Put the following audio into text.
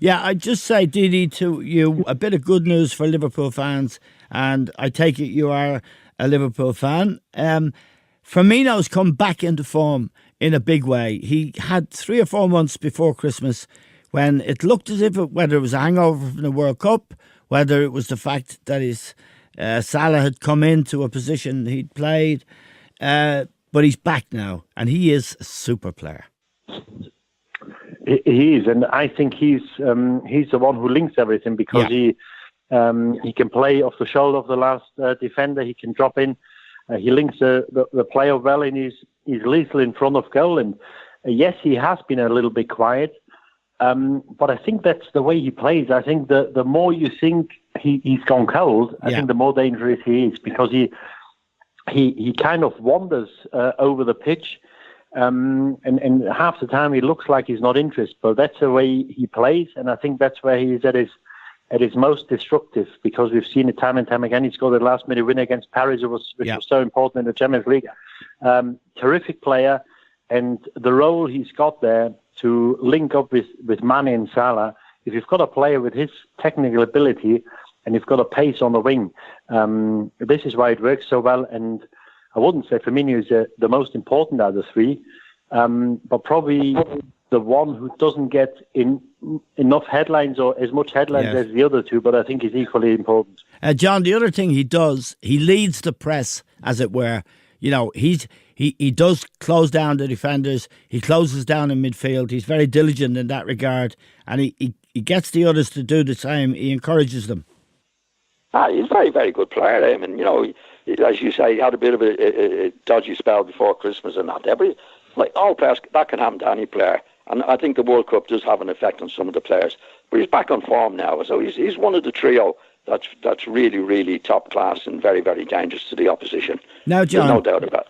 Yeah, I just say, Didi, to you, a bit of good news for Liverpool fans, and I take it you are a Liverpool fan. Firmino's come back into form in a big way. He had 3 or 4 months before Christmas when it looked as if whether it was a hangover from the World Cup, whether it was the fact that his Salah had come into a position he'd played, but he's back now, and he is a super player. He is, and I think he's the one who links everything because he can play off the shoulder of the last defender. He can drop in. He links the player well, and he's lethal in front of goal. And yes, he has been a little bit quiet, but I think that's the way he plays. I think the more you think he's gone cold, I think the more dangerous he is because he kind of wanders over the pitch. And half the time he looks like he's not interested, but that's the way he plays, and I think that's where he is at his most destructive because we've seen it time and time again. He scored the last minute winner against Paris, which was so important in the Champions League. Terrific player, and the role he's got there to link up with Mane and Salah. If you've got a player with his technical ability and you've got a pace on the wing, this is why it works so well. And I wouldn't say Firmino is the most important out of the three, but probably the one who doesn't get enough headlines or as much headlines as the other two, but I think is equally important. John, the other thing he does, he leads the press, as it were. You know, he does close down the defenders. He closes down in midfield. He's very diligent in that regard, and he gets the others to do the same. He encourages them. He's a very, very good player. I mean, you know, as you say, he had a bit of a dodgy spell before Christmas and that. Like all players, that can happen to any player. And I think the World Cup does have an effect on some of the players. But he's back on form now. So he's one of the trio that's really, really top class and very, very dangerous to the opposition. Now, John, there's no doubt about it.